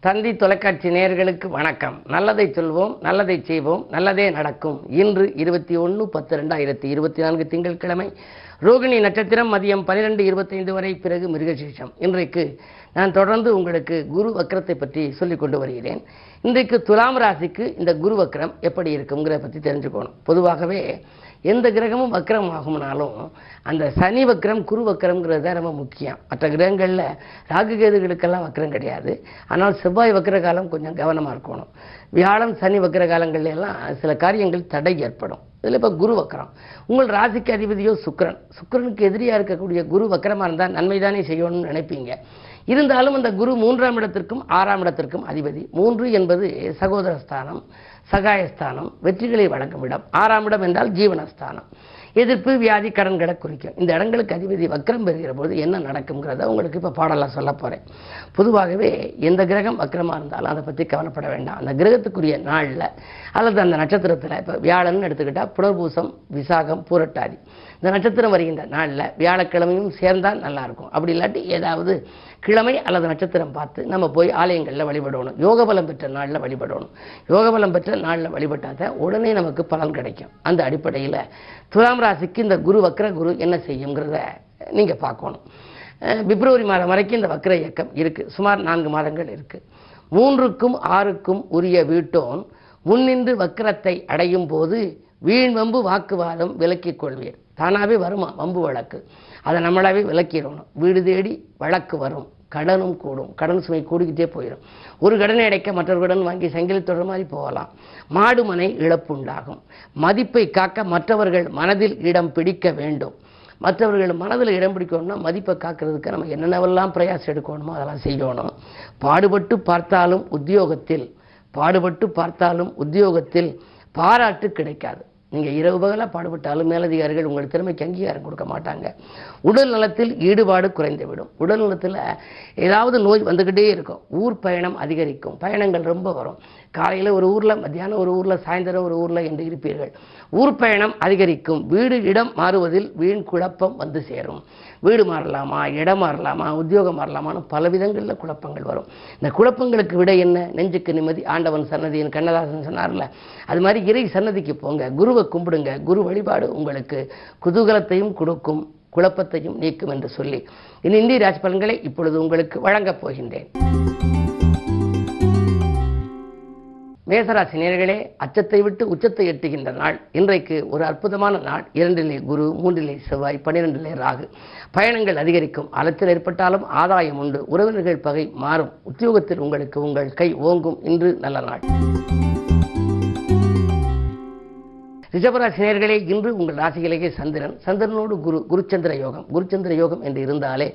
தந்தி தொலைக்காட்சி நேயர்களுக்கு வணக்கம். நல்லதை சொல்வோம், நல்லதை செய்வோம், நல்லதே நடக்கும். இன்று 21/10/2024 திங்கட்கிழமை, ரோகிணி நட்சத்திரம், மதியம் 12:25 வரை, பிறகு மிருகசீரிஷம். இன்றைக்கு நான் தொடர்ந்து உங்களுக்கு குரு வக்கரத்தை பற்றி சொல்லிக் கொண்டு வருகிறேன். இன்றைக்கு துலாம் ராசிக்கு இந்த குரு வக்கரம் எப்படி இருக்குங்கிறத பற்றி தெரிஞ்சுக்கணும். பொதுவாகவே எந்த கிரகமும் வக்கரம் ஆகும்னாலும் அந்த சனி வக்கரம் குரு வக்கரம்ங்கிறது தான் ரொம்ப முக்கியம். மற்ற கிரகங்களில் ராகு கேதுகளுக்கெல்லாம் வக்கரம் கிடையாது. ஆனால் செவ்வாய் வக்கர காலம் கொஞ்சம் கவனமாக இருக்கணும். வியாழன் சனி வக்கர காலங்கள்ல எல்லாம் சில காரியங்கள் தடை ஏற்படும். இதில் இப்போ குரு வக்கரம், உங்கள் ராசிக்கு அதிபதியோ சுக்கிரனுக்கு எதிரியாக இருக்கக்கூடிய குரு வக்கரமாக இருந்தால் நன்மைதானே செய்யணும்னு நினைப்பீங்க. இருந்தாலும் அந்த குரு 3ஆம் இடத்திற்கும் 6ஆம் இடத்திற்கும் அதிபதி. 3 என்பது சகோதரஸ்தானம், சகாயஸ்தானம், வெற்றிகளை வழங்கும் இடம். 6ஆம் இடம் என்றால் ஜீவனஸ்தானம், எதிர்ப்பு, வியாதி, கடன்களை குறிக்கும். இந்த இடங்களுக்கு அதிபதி வக்கரம் பெறுகிற போது என்ன நடக்குங்கிறத உங்களுக்கு இப்போ பாடலாம் சொல்ல போகிறேன். பொதுவாகவே எந்த கிரகம் வக்கரமாக இருந்தாலும் அதை பற்றி கவலைப்பட வேண்டாம். அந்த கிரகத்துக்குரிய நாளில் அல்லது அந்த நட்சத்திரத்தில், இப்போ வியாழன் எடுத்துக்கிட்டால் புனர்பூசம், விசாகம், பூரட்டாதி இந்த நட்சத்திரம் வருகின்ற நாளில் வியாழக்கிழமையும் சேர்ந்தால் நல்லாயிருக்கும். அப்படி இல்லாட்டி ஏதாவது கிழமை அல்லது நட்சத்திரம் பார்த்து நம்ம போய் ஆலயங்களில் வழிபடணும். யோகபலம் பெற்ற நாளில் வழிபடணும். யோகபலம் பெற்ற நாளில் வழிபட்டால் தான் உடனே நமக்கு பலன் கிடைக்கும். அந்த அடிப்படையில் துலாம் ராசிக்கு இந்த குரு வக்கர குரு என்ன செய்யுங்கிறத நீங்கள் பார்க்கணும். பிப்ரவரி மாதம் வரைக்கும் இந்த வக்கர இயக்கம் இருக்குது. சுமார் 4 மாதங்கள் இருக்குது. 3க்கும் 6க்கும் உரிய வீட்டோன் முன்னின்று வக்கரத்தை அடையும் போது வீண் வம்பு வாக்குவாதம் விலக்கிக் கொள்வீர். தானாகவே வருமா வம்பு வழக்கு, அதை நம்மளாவே விலக்கிடணும். வீடு தேடி வழக்கு வரும், கடனும் கூடும், கடன் சுமை கூடிக்கிட்டே போயிடும். ஒரு கடனை அடைக்க மற்றொரு கடன் வாங்கி சங்கிலி தொடர் மாதிரி போகலாம். மாடு மனை இழப்பு உண்டாகும். மதிப்பை காக்க மற்றவர்கள் மனதில் இடம் பிடிக்க வேண்டும். மற்றவர்கள் மனதில் இடம் பிடிக்கணும்னா மதிப்பை காக்கிறதுக்கு நம்ம என்னென்னவெல்லாம் பிரயாசம் எடுக்கணுமோ அதெல்லாம் செய்யணும். பாடுபட்டு பார்த்தாலும் உத்தியோகத்தில் பாராட்டு கிடைக்காது. நீங்கள் இரவு பகலாக பாடுபட்டாலும் மேலதிகாரிகள் உங்கள் திறமைக்கு அங்கீகாரம் கொடுக்க மாட்டாங்க. உடல் நலத்தில் ஈடுபாடு குறைந்துவிடும். உடல் நலத்தில் ஏதாவது நோய் வந்துக்கிட்டே இருக்கும். ஊர் பயணம் அதிகரிக்கும். பயணங்கள் ரொம்ப வரும். காலையில் ஒரு ஊரில், மத்தியானம் ஒரு ஊரில், சாயந்தரம் ஒரு ஊரில் என்று இருப்பீர்கள். ஊர் பயணம் அதிகரிக்கும். வீடு இடம் மாறுவதில் வீண் குழப்பம் வந்து சேரும். வீடு மாறலாமா, இடம் மாறலாமா, உத்தியோகம் மாறலாமான்னு பல விதங்களில் குழப்பங்கள் வரும். இந்த குழப்பங்களுக்கு விட என்ன? நெஞ்சுக்கு நிம்மதி, ஆண்டவன் சன்னதின்னு கண்ணதாசன் சொன்னார்ல, அது மாதிரி இறை சன்னதிக்கு போங்க, குருவை கும்பிடுங்க. குரு வழிபாடு உங்களுக்கு குதூகலத்தையும் கொடுக்கும், குழப்பத்தையும் நீக்கும் என்று சொல்லி இந்திய ராசி பலன்களை இப்பொழுது உங்களுக்கு வழங்கப் போகின்றேன். மேசராசி நேயர்களே, அச்சத்தை விட்டு உச்சத்தை எட்டுகின்ற நாள். இன்றைக்கு ஒரு அற்புதமான நாள். 2லே குரு, 3லே செவ்வாய், 12லே ராகு. பயணங்கள் அதிகரிக்கும். அலைச்சல் ஏற்பட்டாலும் ஆதாயம் உண்டு. உறவினர்கள் பகை மாறும். உத்தியோகத்தில் உங்களுக்கு உங்கள் கை ஓங்கும். இன்று நல்ல நாள். ரிஷபராசி நேயர்களே, இன்று உங்கள் ராசியிலேயே சந்திரனோடு குருச்சந்திர யோகம் என்று இருந்தாலே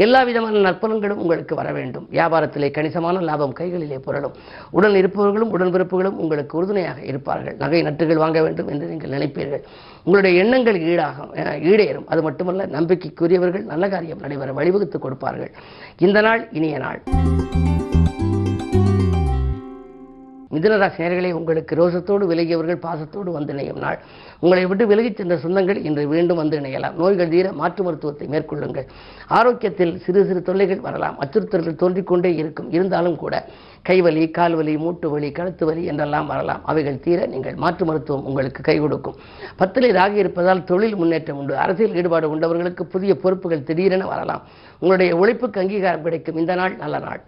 எல்லா விதமான நற்பலன்களும் உங்களுக்கு வர வேண்டும். வியாபாரத்திலே கணிசமான லாபம் கைகளிலே புரளும். உடன் இருப்பவர்களும் உடன்பிறப்புகளும் உங்களுக்கு உறுதுணையாக இருப்பார்கள். நகை நட்டுகள் வாங்க வேண்டும் என்று நீங்கள் நினைப்பீர்கள். உங்களுடைய எண்ணங்கள் ஈடேறும். அது மட்டுமல்ல, நம்பிக்கைக்குரியவர்கள் நல்ல காரியம் நடைபெற வழிவகுத்து கொடுப்பார்கள். இந்த நாள் இனிய நாள். மிதுனராசி நேயர்களே, உங்களுக்கு ரோசத்தோடு விலகியவர்கள் பாசத்தோடு வந்து இணையும் நாள். உங்களை விட்டு விலகிச் சென்ற சொந்தங்கள் இன்று மீண்டும் வந்து இணையலாம். நோய்கள் தீர மாற்று மருத்துவத்தை மேற்கொள்ளுங்கள். ஆரோக்கியத்தில் சிறு சிறு தொல்லைகள் வரலாம். அச்சுறுத்தல்கள் தோன்றிக்கொண்டே இருக்கும். இருந்தாலும் கூட கைவலி, கால்வலி, மூட்டு வலி, கழுத்து வலி என்றெல்லாம் வரலாம். அவைகள் தீர நீங்கள் மாற்று மருத்துவம் உங்களுக்கு கை கொடுக்கும். 10லே ராகு இருப்பதால் தொழில் முன்னேற்றம் உண்டு. அரசியல் ஈடுபாடு கொண்டவர்களுக்கு புதிய பொறுப்புகள் திடீரென வரலாம். உங்களுடைய உழைப்புக்கு அங்கீகாரம் கிடைக்கும். இந்த நாள் நல்ல நாள்.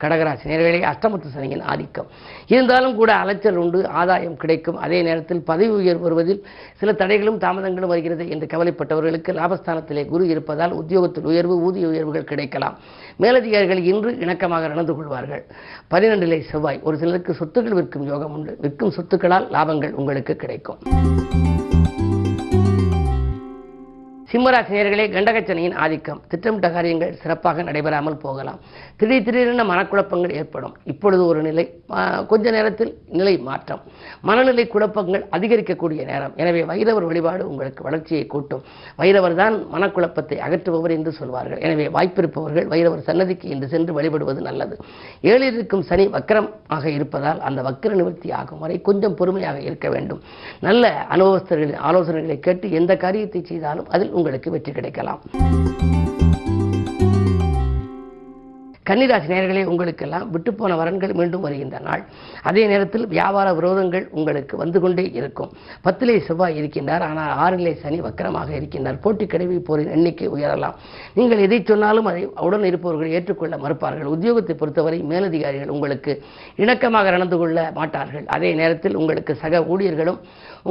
கடகராசி நேயர்களே, அஷ்டமத்து சனியின் ஆதிக்கம் இருந்தாலும் கூட அலைச்சல் உண்டு, ஆதாயம் கிடைக்கும். அதே நேரத்தில் பதவி உயர்வு வருவதில் சில தடைகளும் தாமதங்களும் வருகிறது என்று கவலைப்பட்டவர்களுக்கு லாபஸ்தானத்திலே குரு இருப்பதால் உத்தியோகத்தில் உயர்வு, ஊதிய உயர்வுகள் கிடைக்கலாம். மேலதிகாரிகள் இன்று இணக்கமாக நடந்து கொள்வார்கள். 12லே செவ்வாய். ஒரு சிலருக்கு சொத்துக்கள் விற்கும் யோகம் உண்டு. விற்கும் சொத்துக்களால் லாபங்கள் உங்களுக்கு கிடைக்கும். சிம்மராசி நேயர்களே, கண்டகச்சனியின் ஆதிக்கம். திட்டமிட்ட காரியங்கள் சிறப்பாக நடைபெறாமல் போகலாம். திடீரென மனக்குழப்பங்கள் ஏற்படும். இப்பொழுது ஒரு நிலை, கொஞ்ச நேரத்தில் நிலை மாற்றம். மனநிலை குழப்பங்கள் அதிகரிக்கக்கூடிய நேரம். எனவே வைரவர் வழிபாடு உங்களுக்கு வளர்ச்சியை கூட்டும். வைரவர் தான் மனக்குழப்பத்தை அகற்றுபவர் என்று சொல்வார்கள். எனவே வாய்ப்பிருப்பவர்கள் வைரவர் சன்னதிக்கு இன்று சென்று வழிபடுவது நல்லது. 7ல் இருக்கும் சனி வக்கரம் ஆக இருப்பதால் அந்த வக்கர நிவர்த்தி ஆகும் வரை கொஞ்சம் பொறுமையாக இருக்க வேண்டும். நல்ல அனுபவஸ்தர்களின் ஆலோசனைகளை கேட்டு எந்த காரியத்தை செய்தாலும் அதில் உங்களுக்கு வெற்றி கிடைக்கலாம். கன்னிராசி நேயர்களே, உங்களுக்கெல்லாம் விட்டுப்போன வரன்கள் மீண்டும் வருகின்ற நாள். அதே நேரத்தில் வியாபார விரோதங்கள் உங்களுக்கு வந்து கொண்டே இருக்கும். 10லே செவ்வாய் இருக்கின்றார், ஆனால் 6லே சனி வக்கரமாக இருக்கின்றார். போட்டி கிடைவை போரின் எண்ணிக்கை உயரலாம். நீங்கள் எதை சொன்னாலும் அதை உடன் இருப்பவர்கள் ஏற்றுக்கொள்ள மறுப்பார்கள். உத்தியோகத்தை பொறுத்தவரை மேலதிகாரிகள் உங்களுக்கு இணக்கமாக நடந்து கொள்ள மாட்டார்கள். அதே நேரத்தில் உங்களுக்கு சக ஊழியர்களும்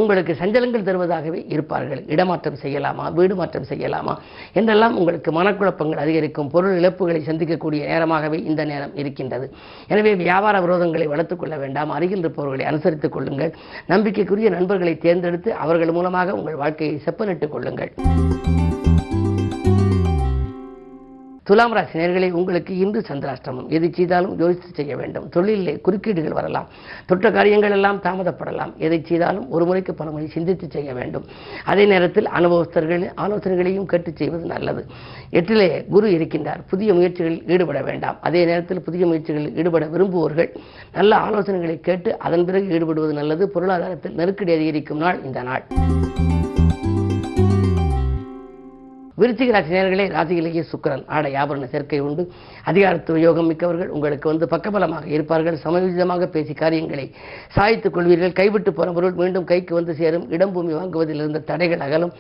உங்களுக்கு சஞ்சலங்கள் தருவதாகவே இருப்பார்கள். இடமாற்றம் செய்யலாமா, வீடு மாற்றம் செய்யலாமா என்றெல்லாம் உங்களுக்கு மனக்குழப்பங்கள் அதிகரிக்கும். பொருள் இழப்புகளை சந்திக்கக்கூடிய நேரமாகவே இந்த நேரம் இருக்கின்றது. எனவே வியாபார விரோதங்களை வளர்த்துக் கொள்ள வேண்டாம். அருகில் இருப்பவர்களை அனுசரித்துக் கொள்ளுங்கள். நம்பிக்கைக்குரிய நண்பர்களை தேர்ந்தெடுத்து அவர்கள் மூலமாக உங்கள் வாழ்க்கையை செப்பனிட்டுக் கொள்ளுங்கள். துலாம் ராசி நேயர்களே, உங்களுக்கு இன்று சந்திராஷ்டமம். எது செய்தாலும் யோசித்து செய்ய வேண்டும். தொழிலிலே குறுக்கீடுகள் வரலாம். தொட்ட காரியங்கள் எல்லாம் தாமதப்படலாம். எதை செய்தாலும் ஒரு முறைக்கு பல முறை சிந்தித்து செய்ய வேண்டும். அதே நேரத்தில் அனுபவஸ்தர்களின் ஆலோசனைகளையும் கேட்டு செய்வது நல்லது. 8லே குரு இருக்கின்றார். புதிய முயற்சிகளில் ஈடுபட வேண்டாம். அதே நேரத்தில் புதிய முயற்சிகளில் ஈடுபட விரும்புவோர்கள் நல்ல ஆலோசனைகளை கேட்டு அதன் பிறகு ஈடுபடுவது நல்லது. பொருளாதாரத்தில் நெருக்கடி அதிகரிக்கும் நாள் இந்த நாள். விருச்சிக ராசி நேயர்களே, ராசியிலேயே சுக்கிரன் ஆடை ஆபரண சேர்க்கை உண்டு. அதிகாரத்துவ யோகம் மிக்கவர்கள் உங்களுக்கு பக்கபலமாக இருப்பார்கள். சமயோஜிதமாக பேசி காரியங்களை சாய்த்துக் கொள்வீர்கள். கைவிட்டு போன பொருள் மீண்டும் கைக்கு வந்து சேரும். இடம் பூமி வாங்குவதில் இருந்த தடைகள் அகலும்.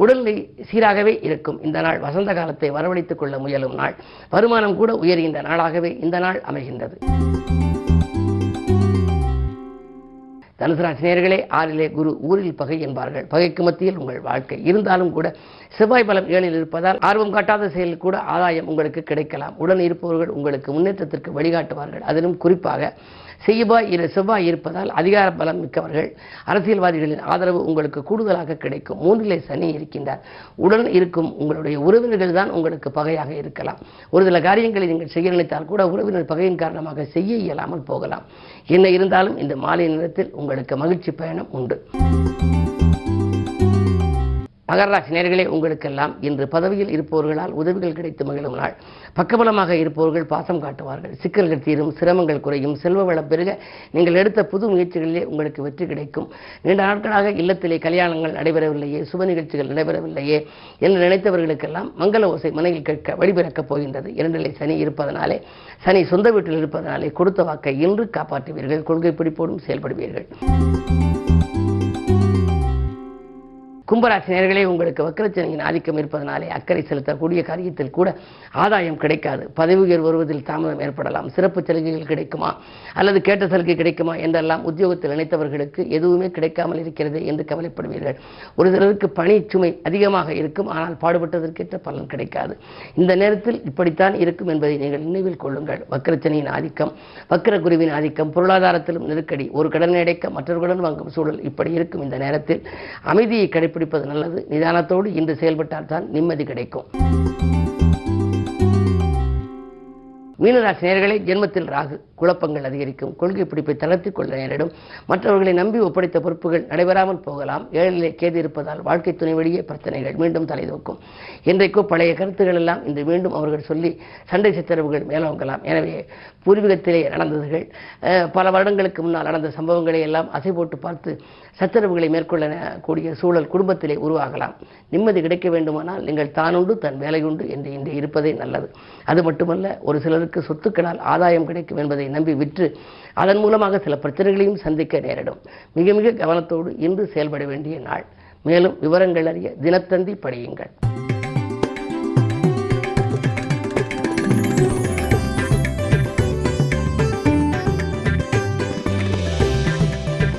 உடல்நிலை சீராகவே இருக்கும். இந்த நாள் வசந்த காலத்தை வரவழைத்துக் கொள்ள முயலும் நாள். வருமானம் கூட உயர்கின்ற நாளாகவே இந்த நாள் அமைகின்றது. தனுசு ராசி நேயர்களே, 6லே குரு ஊரில் பகை என்பார்கள். பகைக்கு மத்தியில் உங்கள் வாழ்க்கை இருந்தாலும் கூட செவ்வாய் பலம் 7ல் இருப்பதால் ஆர்வம் காட்டாத செயலில் கூட ஆதாயம் உங்களுக்கு கிடைக்கலாம். உடன் இருப்பவர்கள் உங்களுக்கு முன்னேற்றத்திற்கு வழிகாட்டுவார்கள். அதிலும் குறிப்பாக செவ்வாய் இருப்பதால் அதிகார பலம் மிக்கவர்கள் அரசியல்வாதிகளின் ஆதரவு உங்களுக்கு கூடுதலாக கிடைக்கும். 3லே சனி இருக்கின்றார். உடன் இருக்கும் உங்களுடைய உறவினர்கள் தான் உங்களுக்கு பகையாக இருக்கலாம். ஒரு சில காரியங்களை நீங்கள் செய்ய நினைத்தால் கூட உறவினர் பகையின் காரணமாக செய்ய இயலாமல் போகலாம். என்ன இருந்தாலும் இந்த மாலை நேரத்தில் உங்களுக்கு மகிழ்ச்சி பயணம் உண்டு. மகர ராசி நேயர்களே, உங்களுக்கெல்லாம் இன்று பதவியில் இருப்பவர்களால் உதவிகள் கிடைத்து மகிழும் நாள். பக்கபலமாக இருப்பவர்கள் பாசம் காட்டுவார்கள். சிக்கல்கள் தீரும், சிரமங்கள் குறையும், செல்வ வளம் பெருக நீங்கள் எடுத்த புது முயற்சிகளிலே உங்களுக்கு வெற்றி கிடைக்கும். நீண்ட நாட்களாக இல்லத்திலே கல்யாணங்கள் நடைபெறவில்லையே, சுப நிகழ்ச்சிகள் நடைபெறவில்லையே என்று நினைத்தவர்களுக்கெல்லாம் மங்கள ஓசை மனையில் கேட்க வழிபிறக்கப் போகின்றது. 2லே சனி இருப்பதனாலே, சனி சொந்த வீட்டில் இருப்பதனாலே கொடுத்த வாக்கை இன்று காப்பாற்றுவீர்கள். கொள்கை பிடிப்போடும் செயல்படுவீர்கள். கும்பராசி நேயர்களே, உங்களுக்கு வக்கரச்சனியின் ஆதிக்கம் இருப்பதனாலே அக்கறை செலுத்தக்கூடிய காரியத்தில் கூட ஆதாயம் கிடைக்காது. பதவி உயர்வு வருவதில் தாமதம் ஏற்படலாம். சிறப்பு சலுகைகள் கிடைக்குமா அல்லது கேட்ட சலுகை கிடைக்குமா என்றெல்லாம் உத்தியோகத்தில் நினைத்தவர்களுக்கு எதுவுமே கிடைக்காமல் இருக்கிறது என்று கவலைப்படுவீர்கள். ஒரு சிலருக்கு பணி சுமை அதிகமாக இருக்கும், ஆனால் பாடுபட்டதற்கேற்ற பலன் கிடைக்காது. இந்த நேரத்தில் இப்படித்தான் இருக்கும் என்பதை நீங்கள் நினைவில் கொள்ளுங்கள். வக்கரச்சனியின் ஆதிக்கம், வக்கர குருவின் ஆதிக்கம், பொருளாதாரத்திலும் நெருக்கடி, ஒரு கடனை அடைக்க மற்றவர்களுடன் வாங்கும் சூழல் இப்படி இருக்கும். இந்த நேரத்தில் அமைதியை பிடிப்பது நல்லது. நிதானத்தோடு இன்று செயல்பட்டால் தான் நிம்மதி கிடைக்கும். மீனராசி நேயர்களே, ஜென்மத்தில் ராகு, குழப்பங்கள் அதிகரிக்கும். கொள்கை பிடிப்பை தளர்த்திக் கொள்ள நேரிடும். மற்றவர்களை நம்பி ஒப்படைத்த பொறுப்புகள் நடைபெறாமல் போகலாம். 7லே கேது இருப்பதால் வாழ்க்கை துணை வழியே பிரச்சனைகள் மீண்டும் தலைதூக்கும். இன்றைக்கோ பழைய கருத்துக்கள் எல்லாம் இன்று மீண்டும் அவர்கள் சொல்லி சண்டை சச்சரவுகள் மேலோங்கலாம். எனவே பூர்வீகத்திலே நடந்ததுகள், பல வருடங்களுக்கு முன்னால் நடந்த சம்பவங்களை எல்லாம் அசை போட்டு பார்த்து சச்சரவுகளை மேற்கொள்ளக்கூடிய சூழல் குடும்பத்திலே உருவாகலாம். நிம்மதி கிடைக்க வேண்டுமானால் நீங்கள் தானுண்டு தன் வேலையுண்டு என்று இன்று இருப்பதே நல்லது. அது மட்டுமல்ல, ஒரு சிலருக்கு சொத்துக்களால் ஆதாயம் கிடைக்கும் என்பதை நம்பி விற்று அதன் மூலமாக சில பிரச்சனைகளையும் சந்திக்க நேரிடும். மிக மிக கவனத்தோடு இன்று செயல்பட வேண்டிய நாள். மேலும் விவரங்கள் அறிய தினத்தந்தி படியுங்கள்.